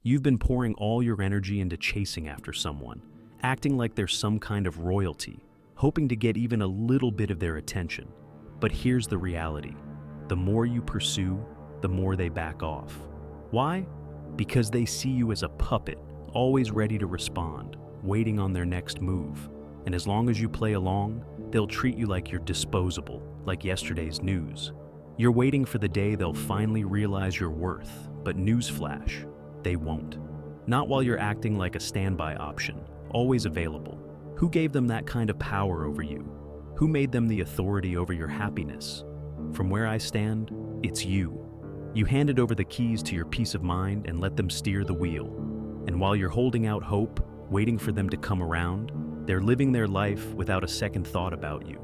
You've been pouring all your energy into chasing after someone, acting like they're some kind of royalty, hoping to get even a little bit of their attention. But here's the reality. The more you pursue, the more they back off. Why? Because they see you as a puppet, always ready to respond, waiting on their next move. And as long as you play along, they'll treat you like you're disposable, like yesterday's news. You're waiting for the day they'll finally realize your worth, but newsflash, they won't. Not while you're acting like a standby option, always available. Who gave them that kind of power over you? Who made them the authority over your happiness? From where I stand, it's you. You handed over the keys to your peace of mind and let them steer the wheel. And while you're holding out hope, waiting for them to come around, they're living their life without a second thought about you.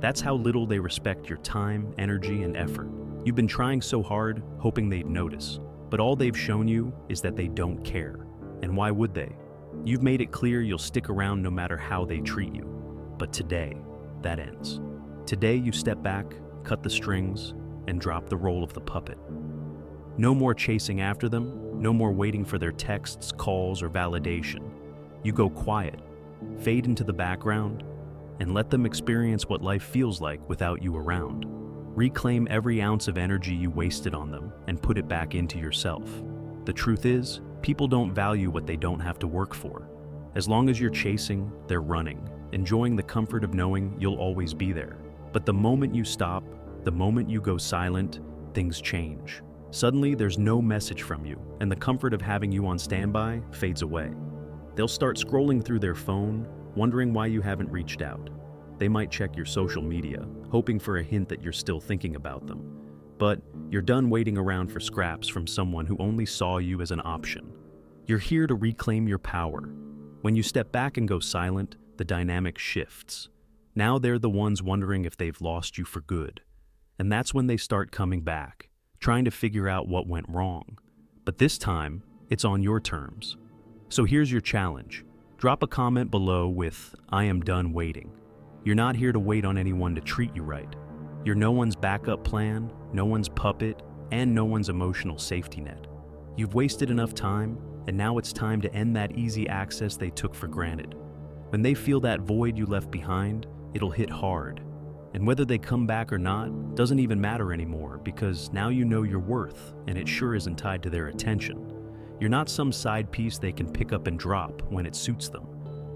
That's how little they respect your time, energy, and effort. You've been trying so hard, hoping they'd notice, but all they've shown you is that they don't care. And why would they? You've made it clear you'll stick around no matter how they treat you. But today, that ends. Today you step back, cut the strings, and drop the role of the puppet. No more chasing after them, no more waiting for their texts, calls, or validation. You go quiet, fade into the background, and let them experience what life feels like without you around. Reclaim every ounce of energy you wasted on them and put it back into yourself. The truth is, people don't value what they don't have to work for. As long as you're chasing, they're running, enjoying the comfort of knowing you'll always be there. But the moment you stop, the moment you go silent, things change. Suddenly, there's no message from you, and the comfort of having you on standby fades away. They'll start scrolling through their phone, wondering why you haven't reached out. They might check your social media, hoping for a hint that you're still thinking about them. But you're done waiting around for scraps from someone who only saw you as an option. You're here to reclaim your power. When you step back and go silent, the dynamic shifts. Now they're the ones wondering if they've lost you for good. And that's when they start coming back, trying to figure out what went wrong. But this time, it's on your terms. So here's your challenge. Drop a comment below with, "I am done waiting." You're not here to wait on anyone to treat you right. You're no one's backup plan, no one's puppet, and no one's emotional safety net. You've wasted enough time, and now it's time to end that easy access they took for granted. When they feel that void you left behind, it'll hit hard. And whether they come back or not doesn't even matter anymore, because now you know your worth, and it sure isn't tied to their attention. You're not some side piece they can pick up and drop when it suits them.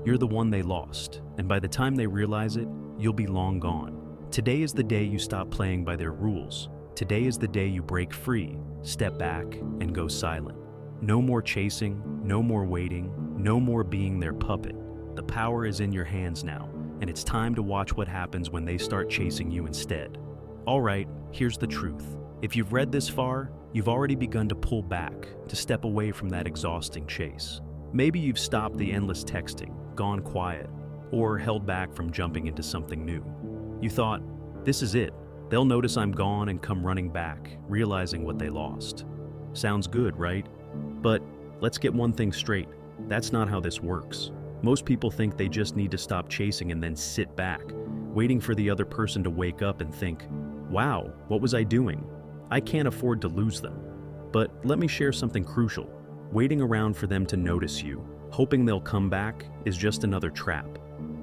You're the one they lost, and by the time they realize it, you'll be long gone. Today is the day you stop playing by their rules. Today is the day you break free, step back, and go silent. No more chasing, no more waiting, no more being their puppet. The power is in your hands now, and it's time to watch what happens when they start chasing you instead. All right, here's the truth. If you've read this far, you've already begun to pull back, to step away from that exhausting chase. Maybe you've stopped the endless texting, gone quiet, or held back from jumping into something new. You thought, this is it. They'll notice I'm gone and come running back, realizing what they lost. Sounds good, right? But let's get one thing straight. That's not how this works. Most people think they just need to stop chasing and then sit back, waiting for the other person to wake up and think, wow, what was I doing? I can't afford to lose them. But let me share something crucial. Waiting around for them to notice you, hoping they'll come back, is just another trap.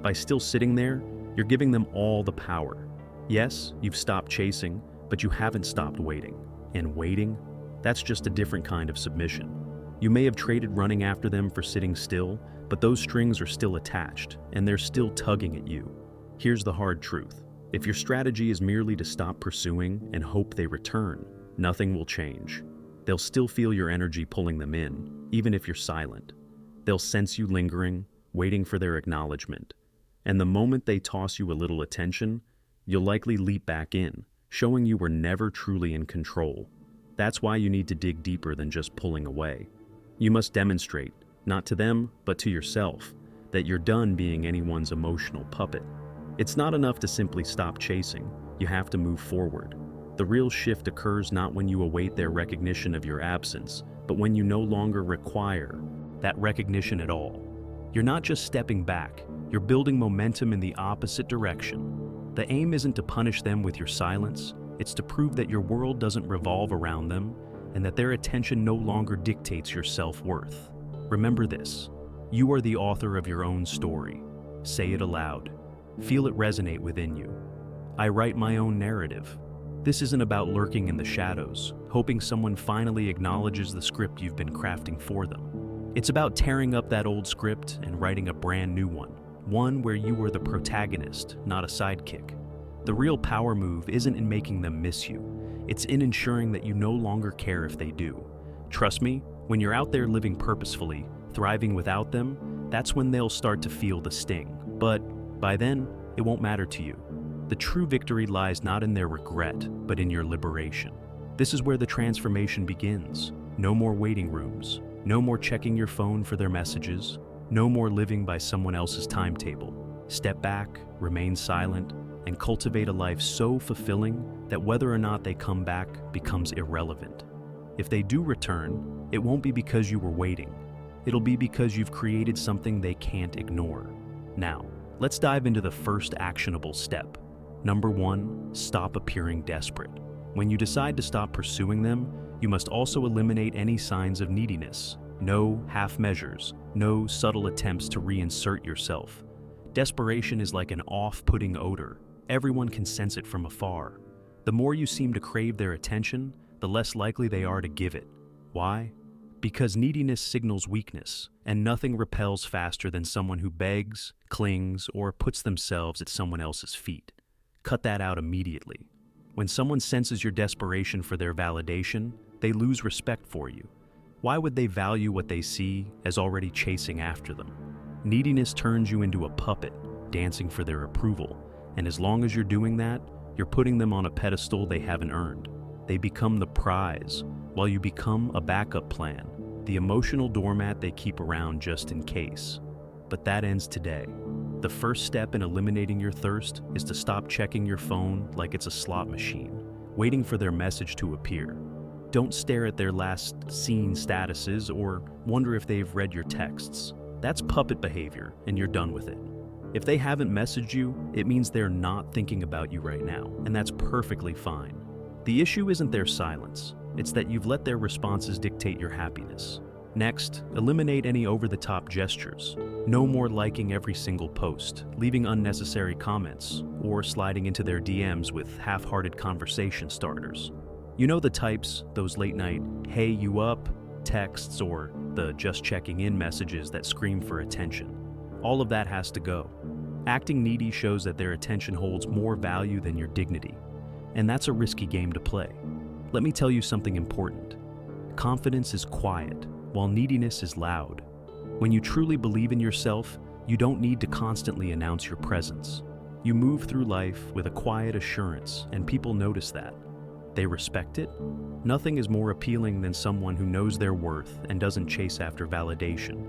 By still sitting there, you're giving them all the power. Yes, you've stopped chasing, but you haven't stopped waiting. And waiting? That's just a different kind of submission. You may have traded running after them for sitting still, but those strings are still attached, and they're still tugging at you. Here's the hard truth. If your strategy is merely to stop pursuing and hope they return, nothing will change. They'll still feel your energy pulling them in, even if you're silent. They'll sense you lingering, waiting for their acknowledgement. And the moment they toss you a little attention, you'll likely leap back in, showing you were never truly in control. That's why you need to dig deeper than just pulling away. You must demonstrate, not to them, but to yourself, that you're done being anyone's emotional puppet. It's not enough to simply stop chasing. You have to move forward. The real shift occurs not when you await their recognition of your absence, but when you no longer require that recognition at all. You're not just stepping back, you're building momentum in the opposite direction. The aim isn't to punish them with your silence, it's to prove that your world doesn't revolve around them, and that their attention no longer dictates your self-worth. Remember this: you are the author of your own story. Say it aloud. Feel it resonate within you. I write my own narrative. This isn't about lurking in the shadows, hoping someone finally acknowledges the script you've been crafting for them. It's about tearing up that old script and writing a brand new one where you are the protagonist, not a sidekick. The real power move isn't in making them miss you. It's in ensuring that you no longer care if they do. Trust me, when you're out there living purposefully, thriving without them, that's when they'll start to feel the sting. But by then, it won't matter to you. The true victory lies not in their regret, but in your liberation. This is where the transformation begins. No more waiting rooms. No more checking your phone for their messages. No more living by someone else's timetable. Step back, remain silent, and cultivate a life so fulfilling that whether or not they come back becomes irrelevant. If they do return, it won't be because you were waiting. It'll be because you've created something they can't ignore. Now, let's dive into the first actionable step. Number 1, stop appearing desperate. When you decide to stop pursuing them, you must also eliminate any signs of neediness. No half measures, no subtle attempts to reinsert yourself. Desperation is like an off-putting odor. Everyone can sense it from afar. The more you seem to crave their attention, the less likely they are to give it. Why? Because neediness signals weakness, and nothing repels faster than someone who begs, clings, or puts themselves at someone else's feet. Cut that out immediately. When someone senses your desperation for their validation, they lose respect for you. Why would they value what they see as already chasing after them? Neediness turns you into a puppet, dancing for their approval, and as long as you're doing that, you're putting them on a pedestal they haven't earned. They become the prize, while you become a backup plan, the emotional doormat they keep around just in case. But that ends today. The first step in eliminating your thirst is to stop checking your phone like it's a slot machine, waiting for their message to appear. Don't stare at their last seen statuses or wonder if they've read your texts. That's puppet behavior, and you're done with it. If they haven't messaged you, it means they're not thinking about you right now, and that's perfectly fine. The issue isn't their silence, it's that you've let their responses dictate your happiness. Next, eliminate any over-the-top gestures. No more liking every single post, leaving unnecessary comments, or sliding into their DMs with half-hearted conversation starters. You know the types, those late-night, "Hey, you up?" texts or the "just checking in" messages that scream for attention. All of that has to go. Acting needy shows that their attention holds more value than your dignity, and that's a risky game to play. Let me tell you something important. Confidence is quiet, while neediness is loud. When you truly believe in yourself, you don't need to constantly announce your presence. You move through life with a quiet assurance, and people notice that. They respect it. Nothing is more appealing than someone who knows their worth and doesn't chase after validation.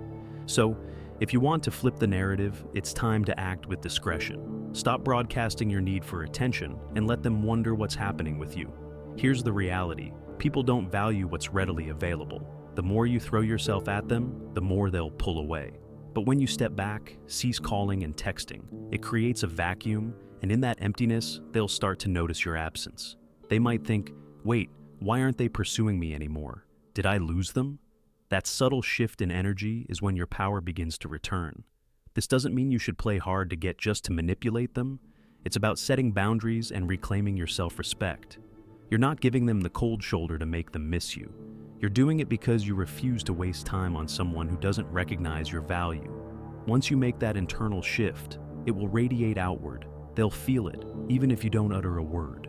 So, if you want to flip the narrative, it's time to act with discretion. Stop broadcasting your need for attention and let them wonder what's happening with you. Here's the reality. People don't value what's readily available. The more you throw yourself at them, the more they'll pull away. But when you step back, cease calling and texting, it creates a vacuum, and in that emptiness, they'll start to notice your absence. They might think, wait, why aren't they pursuing me anymore? Did I lose them? That subtle shift in energy is when your power begins to return. This doesn't mean you should play hard to get just to manipulate them. It's about setting boundaries and reclaiming your self-respect. You're not giving them the cold shoulder to make them miss you. You're doing it because you refuse to waste time on someone who doesn't recognize your value. Once you make that internal shift, it will radiate outward. They'll feel it, even if you don't utter a word.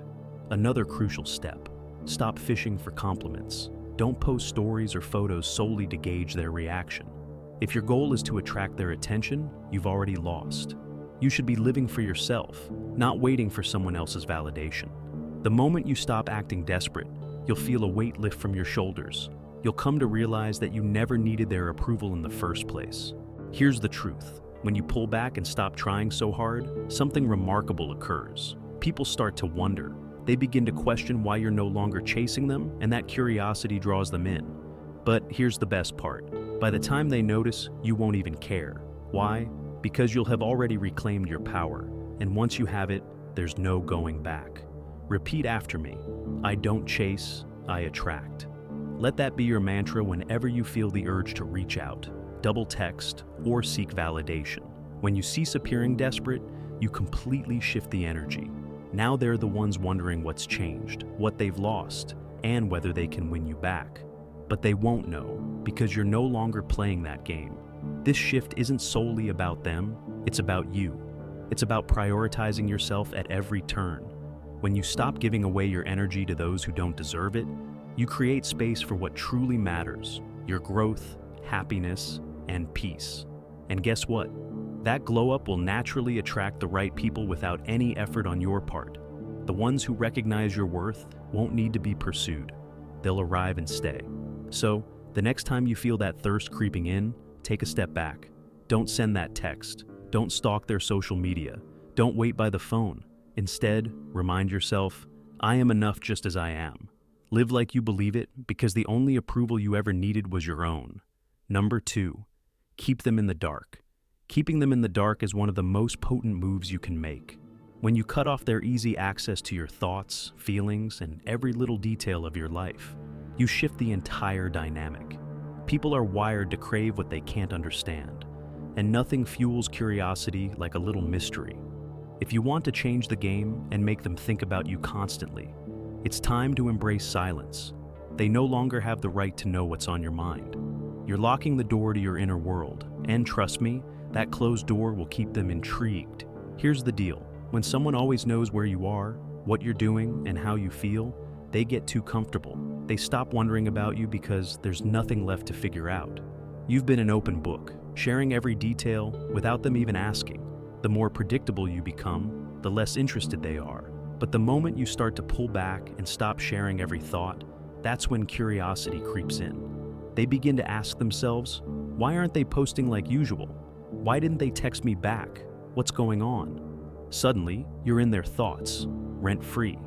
Another crucial step: stop fishing for compliments. Don't post stories or photos solely to gauge their reaction. If your goal is to attract their attention, you've already lost. You should be living for yourself, not waiting for someone else's validation. The moment you stop acting desperate, you'll feel a weight lift from your shoulders. You'll come to realize that you never needed their approval in the first place. Here's the truth. When you pull back and stop trying so hard, something remarkable occurs. People start to wonder. They begin to question why you're no longer chasing them, and that curiosity draws them in. But here's the best part. By the time they notice, you won't even care. Why? Because you'll have already reclaimed your power, and once you have it, there's no going back. Repeat after me. I don't chase, I attract. Let that be your mantra whenever you feel the urge to reach out, double text, or seek validation. When you cease appearing desperate, you completely shift the energy. Now they're the ones wondering what's changed, what they've lost, and whether they can win you back. But they won't know, because you're no longer playing that game. This shift isn't solely about them, it's about you. It's about prioritizing yourself at every turn. When you stop giving away your energy to those who don't deserve it, you create space for what truly matters, your growth, happiness, and peace. And guess what? That glow-up will naturally attract the right people without any effort on your part. The ones who recognize your worth won't need to be pursued. They'll arrive and stay. So, the next time you feel that thirst creeping in, take a step back. Don't send that text. Don't stalk their social media. Don't wait by the phone. Instead, remind yourself, I am enough just as I am. Live like you believe it, because the only approval you ever needed was your own. Number 2, keep them in the dark. Keeping them in the dark is one of the most potent moves you can make. When you cut off their easy access to your thoughts, feelings, and every little detail of your life, you shift the entire dynamic. People are wired to crave what they can't understand, and nothing fuels curiosity like a little mystery. If you want to change the game and make them think about you constantly, it's time to embrace silence. They no longer have the right to know what's on your mind. You're locking the door to your inner world, and trust me, that closed door will keep them intrigued. Here's the deal. When someone always knows where you are, what you're doing, and how you feel, they get too comfortable. They stop wondering about you because there's nothing left to figure out. You've been an open book, sharing every detail without them even asking. The more predictable you become, the less interested they are. But the moment you start to pull back and stop sharing every thought, that's when curiosity creeps in. They begin to ask themselves, why aren't they posting like usual? Why didn't they text me back? What's going on? Suddenly, you're in their thoughts, rent-free.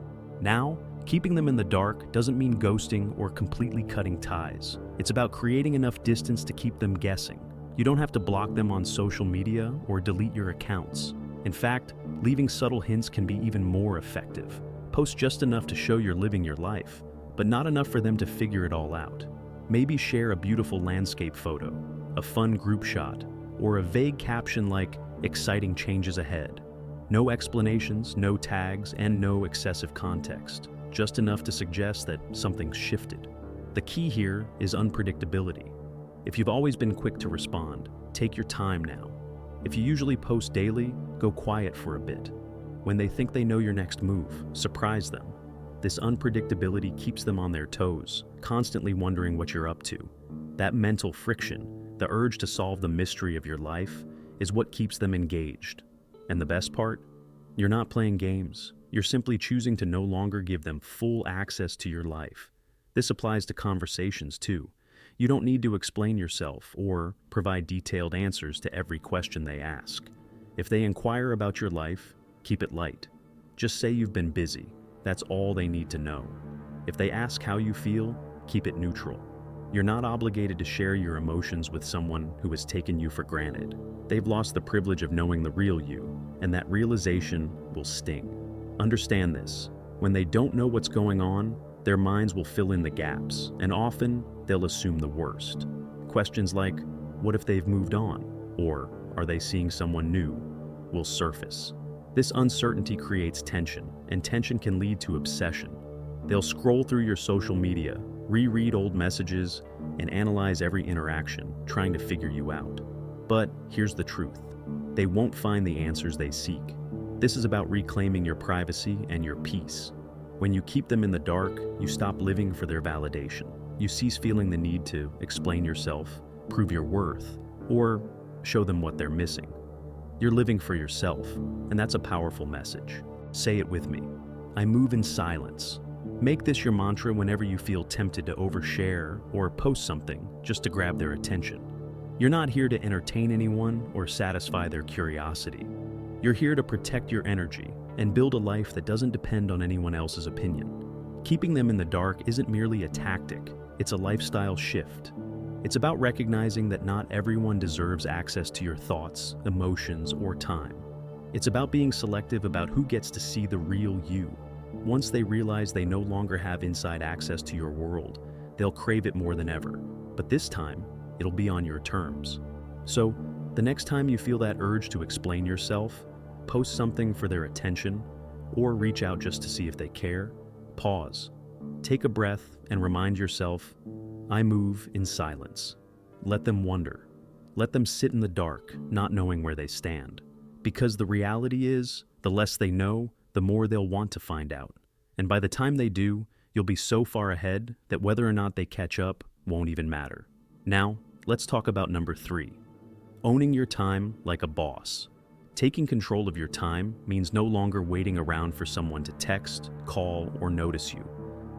Now, keeping them in the dark doesn't mean ghosting or completely cutting ties. It's about creating enough distance to keep them guessing. You don't have to block them on social media or delete your accounts. In fact, leaving subtle hints can be even more effective. Post just enough to show you're living your life, but not enough for them to figure it all out. Maybe share a beautiful landscape photo, a fun group shot, or a vague caption like, exciting changes ahead. No explanations, no tags, and no excessive context. Just enough to suggest that something's shifted. The key here is unpredictability. If you've always been quick to respond, take your time now. If you usually post daily, go quiet for a bit. When they think they know your next move, surprise them. This unpredictability keeps them on their toes, constantly wondering what you're up to. That mental friction, the urge to solve the mystery of your life, is what keeps them engaged. And the best part? You're not playing games. You're simply choosing to no longer give them full access to your life. This applies to conversations too. You don't need to explain yourself or provide detailed answers to every question they ask. If they inquire about your life, keep it light. Just say you've been busy. That's all they need to know. If they ask how you feel, keep it neutral. You're not obligated to share your emotions with someone who has taken you for granted. They've lost the privilege of knowing the real you, and that realization will sting. Understand this. When they don't know what's going on, their minds will fill in the gaps, and often they'll assume the worst. Questions like, what if they've moved on? Or, are they seeing someone new? Will surface. This uncertainty creates tension, and tension can lead to obsession. They'll scroll through your social media, reread old messages, and analyze every interaction, trying to figure you out. But here's the truth. They won't find the answers they seek. This is about reclaiming your privacy and your peace. When you keep them in the dark, you stop living for their validation. You cease feeling the need to explain yourself, prove your worth, or show them what they're missing. You're living for yourself, and that's a powerful message. Say it with me. I move in silence. Make this your mantra whenever you feel tempted to overshare or post something just to grab their attention. You're not here to entertain anyone or satisfy their curiosity. You're here to protect your energy and build a life that doesn't depend on anyone else's opinion. Keeping them in the dark isn't merely a tactic, it's a lifestyle shift. It's about recognizing that not everyone deserves access to your thoughts, emotions, or time. It's about being selective about who gets to see the real you. Once they realize they no longer have inside access to your world, they'll crave it more than ever. But this time, it'll be on your terms. So, the next time you feel that urge to explain yourself, post something for their attention, or reach out just to see if they care, pause. Take a breath and remind yourself, I move in silence. Let them wonder. Let them sit in the dark, not knowing where they stand. Because the reality is, the less they know, the more they'll want to find out. And by the time they do, you'll be so far ahead that whether or not they catch up won't even matter. Now, let's talk about number 3. Owning your time like a boss. Taking control of your time means no longer waiting around for someone to text, call, or notice you.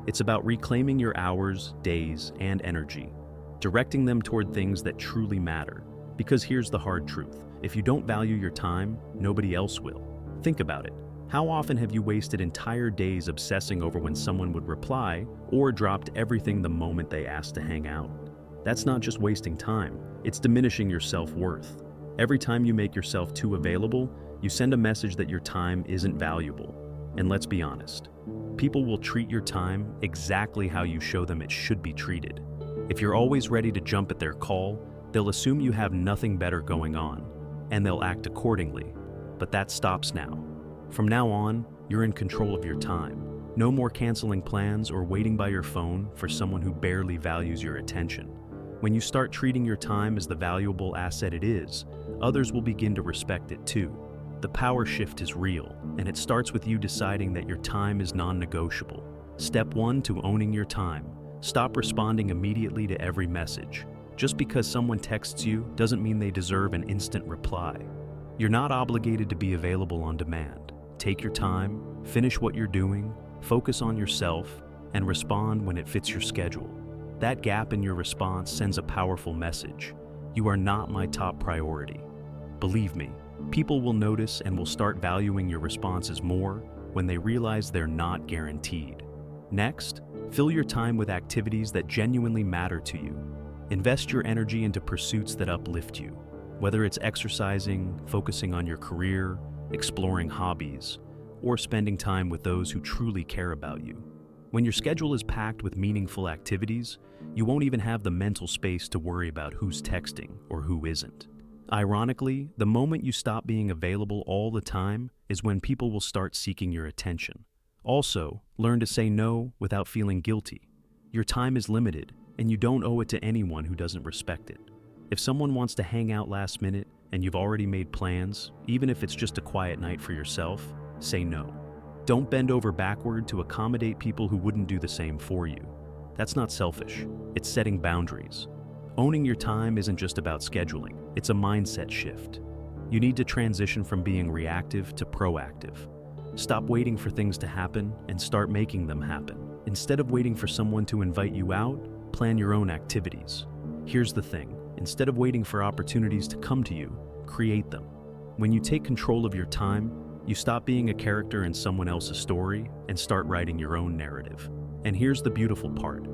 It's about reclaiming your hours, days, and energy, directing them toward things that truly matter. Because here's the hard truth. If you don't value your time, nobody else will. Think about it. How often have you wasted entire days obsessing over when someone would reply, or dropped everything the moment they asked to hang out? That's not just wasting time, it's diminishing your self-worth. Every time you make yourself too available, you send a message that your time isn't valuable. And let's be honest, people will treat your time exactly how you show them it should be treated. If you're always ready to jump at their call, they'll assume you have nothing better going on, and they'll act accordingly. But that stops now. From now on, you're in control of your time. No more canceling plans or waiting by your phone for someone who barely values your attention. When you start treating your time as the valuable asset it is, others will begin to respect it too. The power shift is real, and it starts with you deciding that your time is non-negotiable. Step 1 to owning your time. Stop responding immediately to every message. Just because someone texts you doesn't mean they deserve an instant reply. You're not obligated to be available on demand. Take your time, finish what you're doing, focus on yourself, and respond when it fits your schedule. That gap in your response sends a powerful message. You are not my top priority. Believe me, people will notice and will start valuing your responses more when they realize they're not guaranteed. Next, fill your time with activities that genuinely matter to you. Invest your energy into pursuits that uplift you. Whether it's exercising, focusing on your career, exploring hobbies, or spending time with those who truly care about you. When your schedule is packed with meaningful activities, you won't even have the mental space to worry about who's texting or who isn't. Ironically, the moment you stop being available all the time is when people will start seeking your attention. Also, learn to say no without feeling guilty. Your time is limited, and you don't owe it to anyone who doesn't respect it. If someone wants to hang out last minute and you've already made plans, even if it's just a quiet night for yourself, say no. Don't bend over backward to accommodate people who wouldn't do the same for you. That's not selfish, it's setting boundaries. Owning your time isn't just about scheduling, it's a mindset shift. You need to transition from being reactive to proactive. Stop waiting for things to happen and start making them happen. Instead of waiting for someone to invite you out, plan your own activities. Here's the thing, instead of waiting for opportunities to come to you, create them. When you take control of your time, you stop being a character in someone else's story and start writing your own narrative. And here's the beautiful part.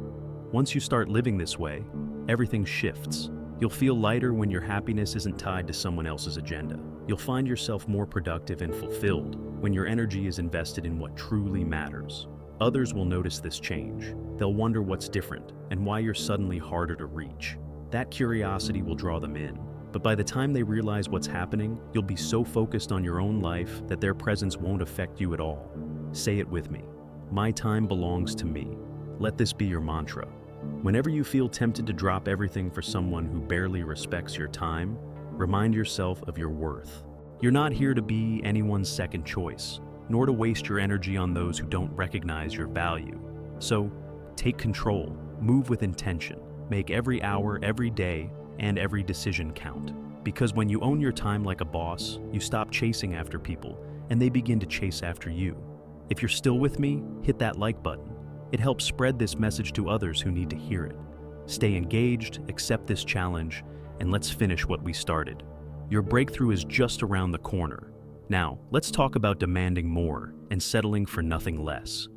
Once you start living this way, everything shifts. You'll feel lighter when your happiness isn't tied to someone else's agenda. You'll find yourself more productive and fulfilled when your energy is invested in what truly matters. Others will notice this change. They'll wonder what's different and why you're suddenly harder to reach. That curiosity will draw them in. But by the time they realize what's happening, you'll be so focused on your own life that their presence won't affect you at all. Say it with me. My time belongs to me. Let this be your mantra. Whenever you feel tempted to drop everything for someone who barely respects your time, remind yourself of your worth. You're not here to be anyone's second choice, nor to waste your energy on those who don't recognize your value. So, take control, move with intention, make every hour, every day, and every decision count. Because when you own your time like a boss, you stop chasing after people, and they begin to chase after you. If you're still with me, hit that like button. It helps spread this message to others who need to hear it. Stay engaged, accept this challenge, and let's finish what we started. Your breakthrough is just around the corner. Now, let's talk about demanding more and settling for nothing less.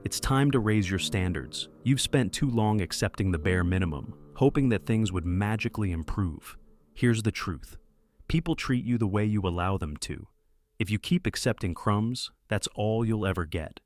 It's time to raise your standards. You've spent too long accepting the bare minimum, hoping that things would magically improve. Here's the truth. People treat you the way you allow them to. If you keep accepting crumbs, that's all you'll ever get.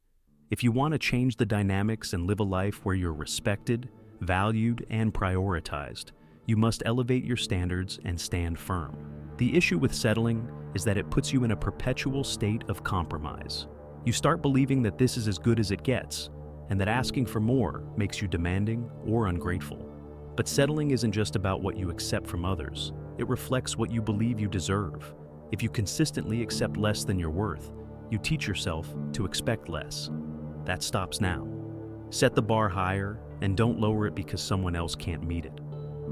If you want to change the dynamics and live a life where you're respected, valued, and prioritized. You must elevate your standards and stand firm. The issue with settling is that it puts you in a perpetual state of compromise. You start believing that this is as good as it gets, and that asking for more makes you demanding or ungrateful. But settling isn't just about what you accept from others. It reflects what you believe you deserve. If you consistently accept less than your worth, you teach yourself to expect less. That stops now. Set the bar higher and don't lower it because someone else can't meet it.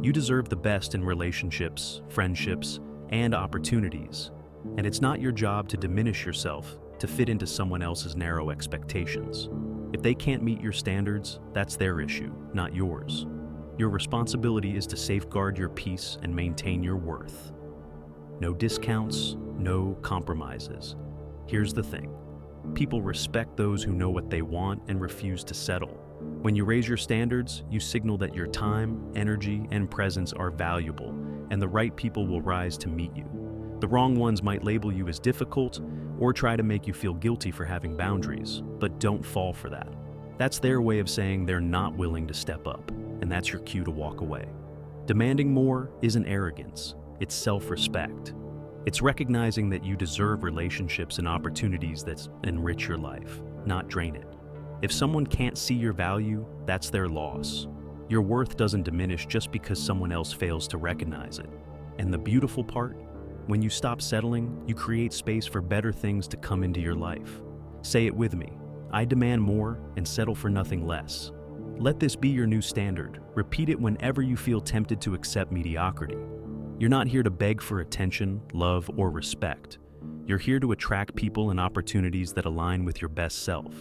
You deserve the best in relationships, friendships, and opportunities. And it's not your job to diminish yourself to fit into someone else's narrow expectations. If they can't meet your standards, that's their issue, not yours. Your responsibility is to safeguard your peace and maintain your worth. No discounts, no compromises. Here's the thing. People respect those who know what they want and refuse to settle. When you raise your standards, you signal that your time, energy, and presence are valuable, and the right people will rise to meet you. The wrong ones might label you as difficult or try to make you feel guilty for having boundaries, but don't fall for that. That's their way of saying they're not willing to step up, and that's your cue to walk away. Demanding more isn't arrogance, it's self-respect. It's recognizing that you deserve relationships and opportunities that enrich your life, not drain it. If someone can't see your value, that's their loss. Your worth doesn't diminish just because someone else fails to recognize it. And the beautiful part? When you stop settling, you create space for better things to come into your life. Say it with me. I demand more and settle for nothing less. Let this be your new standard. Repeat it whenever you feel tempted to accept mediocrity. You're not here to beg for attention, love, or respect. You're here to attract people and opportunities that align with your best self.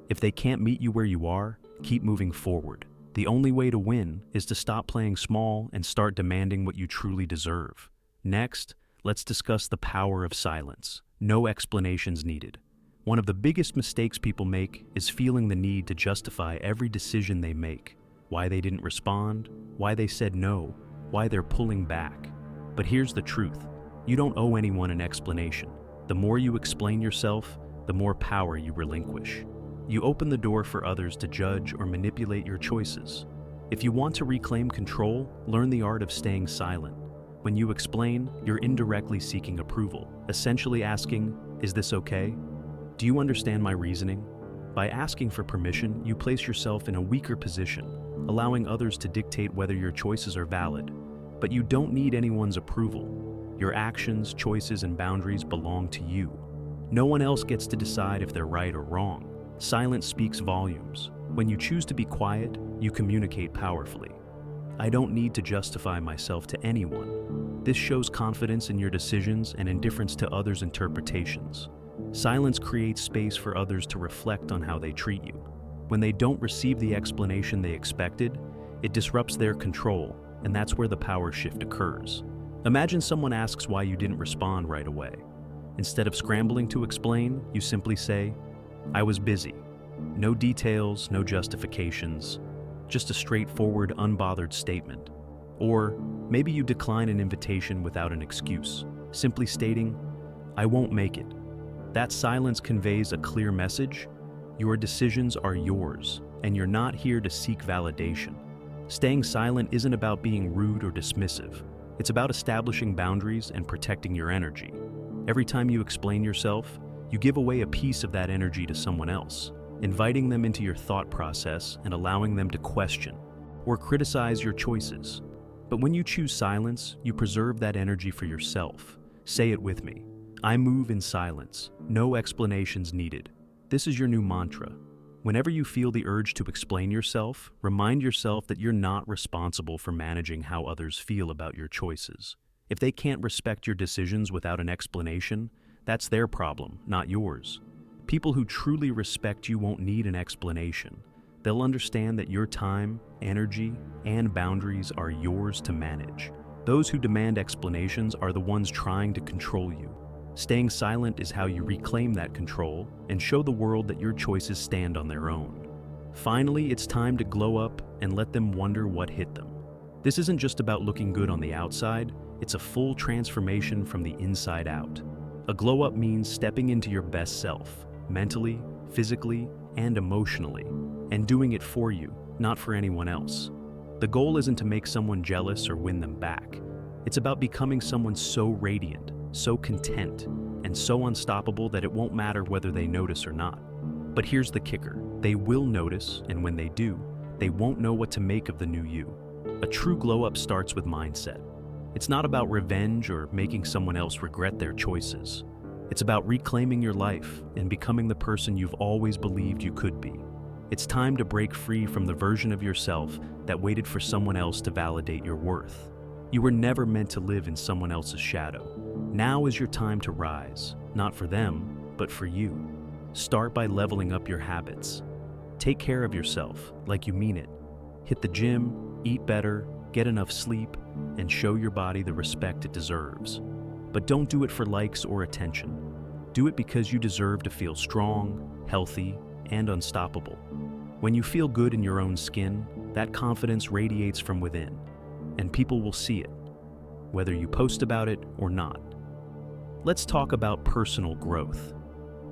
If they can't meet you where you are, keep moving forward. The only way to win is to stop playing small and start demanding what you truly deserve. Next, let's discuss the power of silence. No explanations needed. One of the biggest mistakes people make is feeling the need to justify every decision they make. Why they didn't respond, why they said no, why they're pulling back. But here's the truth. You don't owe anyone an explanation. The more you explain yourself, the more power you relinquish. You open the door for others to judge or manipulate your choices. If you want to reclaim control, learn the art of staying silent. When you explain, you're indirectly seeking approval, essentially asking, "Is this okay? Do you understand my reasoning?" By asking for permission, you place yourself in a weaker position, allowing others to dictate whether your choices are valid. But you don't need anyone's approval. Your actions, choices, and boundaries belong to you. No one else gets to decide if they're right or wrong. Silence speaks volumes. When you choose to be quiet, you communicate powerfully. I don't need to justify myself to anyone. This shows confidence in your decisions and indifference to others' interpretations. Silence creates space for others to reflect on how they treat you. When they don't receive the explanation they expected, it disrupts their control, and that's where the power shift occurs. Imagine someone asks why you didn't respond right away. Instead of scrambling to explain, you simply say, "I was busy." No details, no justifications, just a straightforward, unbothered statement. Or maybe you decline an invitation without an excuse, simply stating, "I won't make it." That silence conveys a clear message. Your decisions are yours, and you're not here to seek validation. Staying silent isn't about being rude or dismissive. It's about establishing boundaries and protecting your energy. Every time you explain yourself, you give away a piece of that energy to someone else, inviting them into your thought process and allowing them to question or criticize your choices. But when you choose silence, you preserve that energy for yourself. Say it with me. I move in silence. No explanations needed. This is your new mantra. Whenever you feel the urge to explain yourself, remind yourself that you're not responsible for managing how others feel about your choices. If they can't respect your decisions without an explanation, that's their problem, not yours. People who truly respect you won't need an explanation. They'll understand that your time, energy, and boundaries are yours to manage. Those who demand explanations are the ones trying to control you. Staying silent is how you reclaim that control and show the world that your choices stand on their own. Finally, it's time to glow up and let them wonder what hit them. This isn't just about looking good on the outside, it's a full transformation from the inside out. A glow up means stepping into your best self, mentally, physically, and emotionally, and doing it for you, not for anyone else. The goal isn't to make someone jealous or win them back. It's about becoming someone so radiant, so content, and so unstoppable that it won't matter whether they notice or not. But here's the kicker. They will notice, and when they do, they won't know what to make of the new you. A true glow-up starts with mindset. It's not about revenge or making someone else regret their choices. It's about reclaiming your life and becoming the person you've always believed you could be. It's time to break free from the version of yourself that waited for someone else to validate your worth. You were never meant to live in someone else's shadow. Now is your time to rise, not for them, but for you. Start by leveling up your habits. Take care of yourself like you mean it. Hit the gym, eat better, get enough sleep, and show your body the respect it deserves. But don't do it for likes or attention. Do it because you deserve to feel strong, healthy, and unstoppable. When you feel good in your own skin, that confidence radiates from within, and people will see it, whether you post about it or not. Let's talk about personal growth.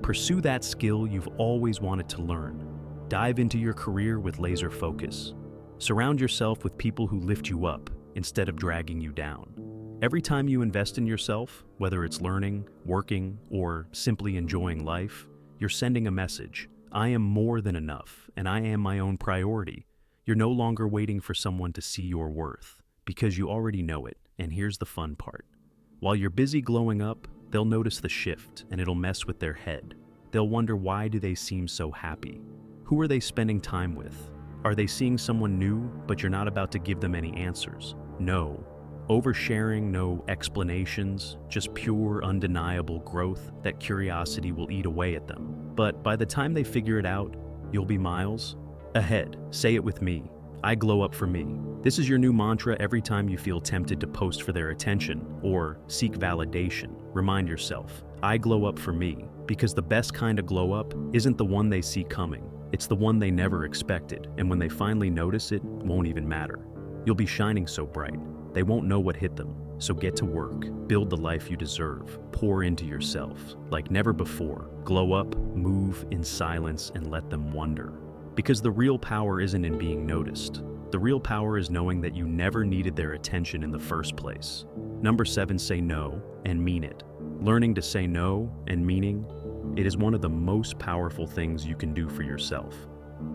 Pursue that skill you've always wanted to learn. Dive into your career with laser focus. Surround yourself with people who lift you up instead of dragging you down. Every time you invest in yourself, whether it's learning, working, or simply enjoying life, you're sending a message. I am more than enough, and I am my own priority. You're no longer waiting for someone to see your worth, because you already know it. And here's the fun part. While you're busy glowing up, they'll notice the shift, and it'll mess with their head. They'll wonder, why do they seem so happy? Who are they spending time with? Are they seeing someone new, but you're not about to give them any answers? No. Oversharing, no explanations, just pure, undeniable growth that curiosity will eat away at them. But by the time they figure it out, you'll be miles ahead. Say it with me. I glow up for me. This is your new mantra every time you feel tempted to post for their attention or seek validation. Remind yourself, I glow up for me, because the best kind of glow up isn't the one they see coming. It's the one they never expected, and when they finally notice, it won't even matter. You'll be shining so bright, they won't know what hit them. So get to work, build the life you deserve, pour into yourself like never before. Glow up, move in silence, and let them wonder. Because the real power isn't in being noticed. The real power is knowing that you never needed their attention in the first place. Number 7, say no and mean it. Learning to say no and meaning it is one of the most powerful things you can do for yourself.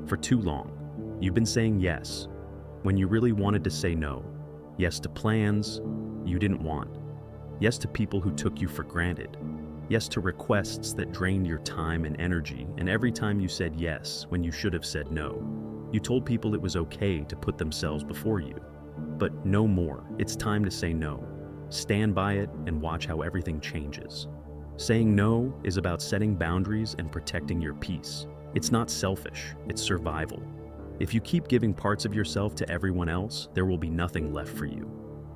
For too long, you've been saying yes when you really wanted to say no. Yes to plans you didn't want. Yes to people who took you for granted. Yes to requests that drained your time and energy. And every time you said yes when you should have said no, you told people it was okay to put themselves before you. But no more. It's time to say no. Stand by it and watch how everything changes. Saying no is about setting boundaries and protecting your peace. It's not selfish, it's survival. If you keep giving parts of yourself to everyone else, there will be nothing left for you.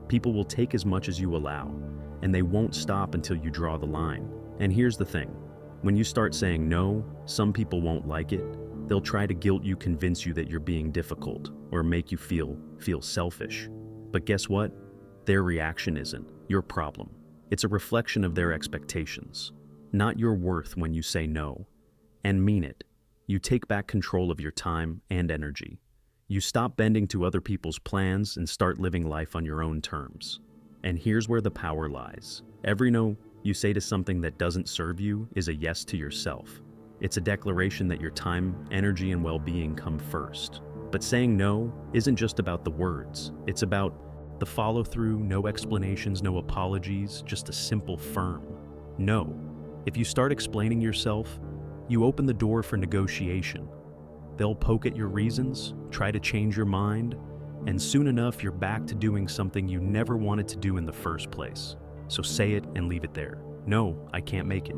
People will take as much as you allow, and they won't stop until you draw the line. And here's the thing. When you start saying no, some people won't like it. They'll try to guilt you, convince you that you're being difficult, or make you feel selfish. But guess what? Their reaction isn't your problem. It's a reflection of their expectations, not your worth. When you say no and mean it, you take back control of your time and energy. You stop bending to other people's plans and start living life on your own terms. And here's where the power lies. Every no you say to something that doesn't serve you is a yes to yourself. It's a declaration that your time, energy, and well-being come first. But saying no isn't just about the words. It's about the follow-through, no explanations, no apologies, just a simple, firm no. If you start explaining yourself, you open the door for negotiation. They'll poke at your reasons, try to change your mind, and soon enough you're back to doing something you never wanted to do in the first place. So say it and leave it there. No, I can't make it.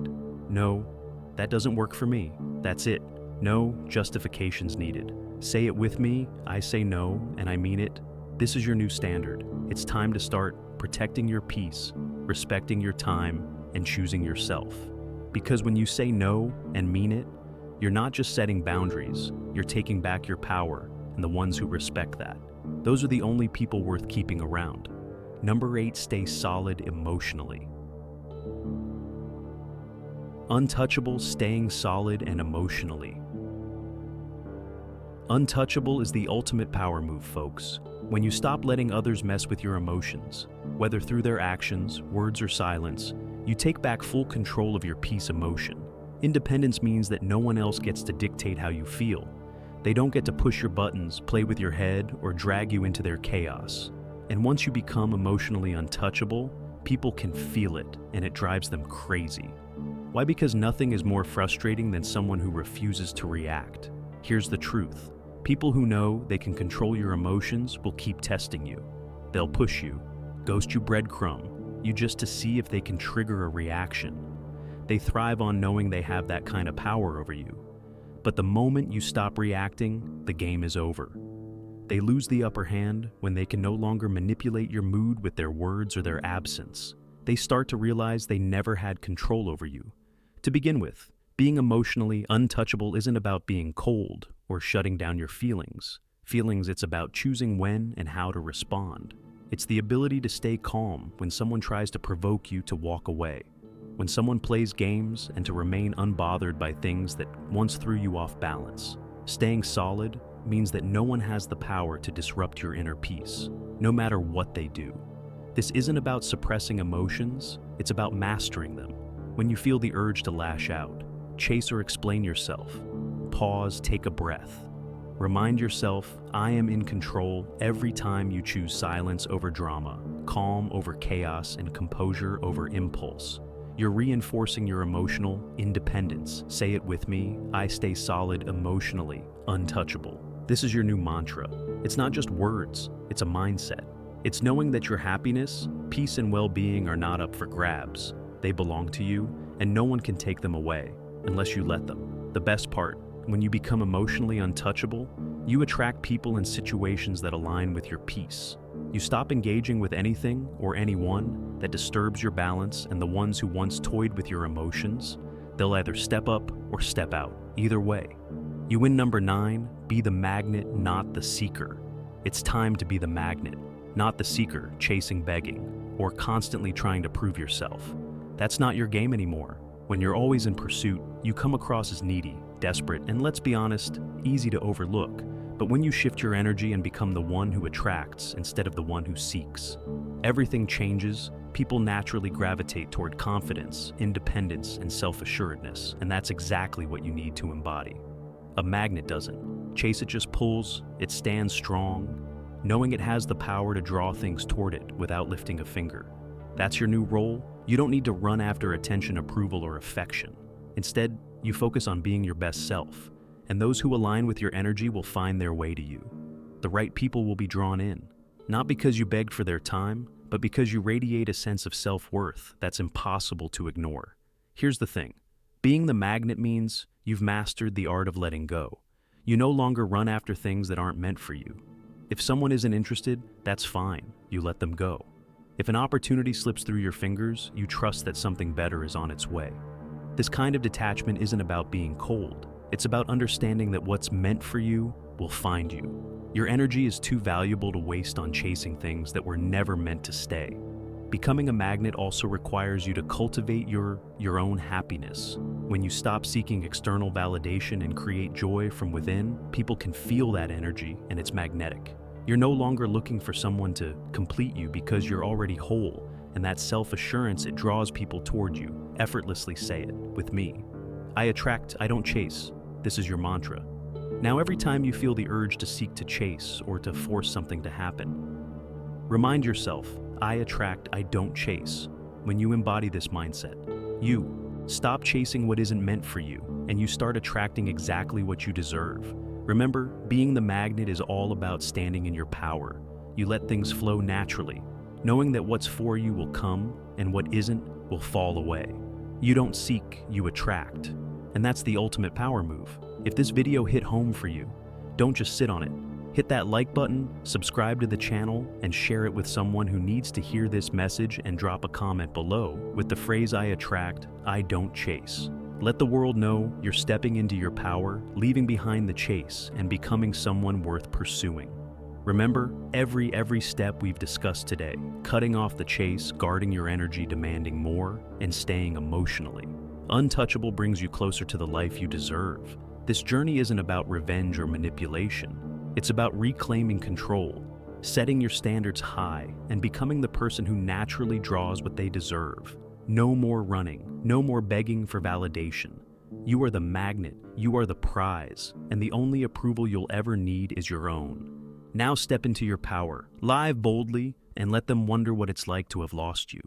No, that doesn't work for me. That's it. No justifications needed. Say it with me. I say no, and I mean it. This is your new standard. It's time to start protecting your peace, respecting your time, and choosing yourself. Because when you say no and mean it, you're not just setting boundaries, you're taking back your power and the ones who respect that. Those are the only people worth keeping around. Number 8, stay solid emotionally. Untouchable, staying solid and emotionally. Untouchable is the ultimate power move, folks. When you stop letting others mess with your emotions, whether through their actions, words, or silence, you take back full control of your peace emotion. Independence means that no one else gets to dictate how you feel. They don't get to push your buttons, play with your head, or drag you into their chaos. And once you become emotionally untouchable, people can feel it, and it drives them crazy. Why? Because nothing is more frustrating than someone who refuses to react. Here's the truth. People who know they can control your emotions will keep testing you. They'll push you, ghost you breadcrumb, you just to see if they can trigger a reaction. They thrive on knowing they have that kind of power over you. But the moment you stop reacting, the game is over. They lose the upper hand when they can no longer manipulate your mood with their words or their absence. They start to realize they never had control over you. To begin with, being emotionally untouchable isn't about being cold or shutting down your feelings. It's about choosing when and how to respond. It's the ability to stay calm when someone tries to provoke you to walk away, when someone plays games, and to remain unbothered by things that once threw you off balance. Staying solid means that no one has the power to disrupt your inner peace, no matter what they do. This isn't about suppressing emotions, it's about mastering them. When you feel the urge to lash out, chase or explain yourself, pause, take a breath. Remind yourself, I am in control every time you choose silence over drama, calm over chaos, and composure over impulse. You're reinforcing your emotional independence. Say it with me, I stay solid emotionally, untouchable. This is your new mantra. It's not just words, it's a mindset. It's knowing that your happiness, peace, and well-being are not up for grabs. They belong to you, and no one can take them away, unless you let them. The best part, when you become emotionally untouchable, you attract people and situations that align with your peace. You stop engaging with anything or anyone that disturbs your balance, and the ones who once toyed with your emotions, they'll either step up or step out. Either way. You win. Number 9, be the magnet, not the seeker. It's time to be the magnet, not the seeker, chasing, begging, or constantly trying to prove yourself. That's not your game anymore. When you're always in pursuit, you come across as needy, desperate, and let's be honest, easy to overlook. But when you shift your energy and become the one who attracts instead of the one who seeks, everything changes. People naturally gravitate toward confidence, independence, and self-assuredness, and that's exactly what you need to embody. A magnet doesn't chase, it just pulls. It stands strong, knowing it has the power to draw things toward it without lifting a finger. That's your new role. You don't need to run after attention, approval, or affection. Instead, you focus on being your best self, and those who align with your energy will find their way to you. The right people will be drawn in, not because you begged for their time, but because you radiate a sense of self-worth that's impossible to ignore. Here's the thing. Being the magnet means you've mastered the art of letting go. You no longer run after things that aren't meant for you. If someone isn't interested, that's fine. You let them go. If an opportunity slips through your fingers, you trust that something better is on its way. This kind of detachment isn't about being cold. It's about understanding that what's meant for you will find you. Your energy is too valuable to waste on chasing things that were never meant to stay. Becoming a magnet also requires you to cultivate your own happiness. When you stop seeking external validation and create joy from within, people can feel that energy, and it's magnetic. You're no longer looking for someone to complete you because you're already whole, and that self-assurance, it draws people toward you. Effortlessly say it with me. I attract, I don't chase. This is your mantra. Now every time you feel the urge to seek to chase or to force something to happen, remind yourself, I attract, I don't chase. When you embody this mindset, you stop chasing what isn't meant for you, and you start attracting exactly what you deserve. Remember, being the magnet is all about standing in your power. You let things flow naturally, knowing that what's for you will come and what isn't will fall away. You don't seek, you attract. And that's the ultimate power move. If this video hit home for you, don't just sit on it. Hit that like button, subscribe to the channel, and share it with someone who needs to hear this message, and drop a comment below with the phrase I attract, I don't chase. Let the world know you're stepping into your power, leaving behind the chase, and becoming someone worth pursuing. Remember, every step we've discussed today, cutting off the chase, guarding your energy, demanding more, and staying emotionally untouchable brings you closer to the life you deserve. This journey isn't about revenge or manipulation. It's about reclaiming control, setting your standards high and becoming the person who naturally draws what they deserve. No more running, no more begging for validation. You are the magnet, you are the prize, and the only approval you'll ever need is your own. Now step into your power, live boldly, and let them wonder what it's like to have lost you.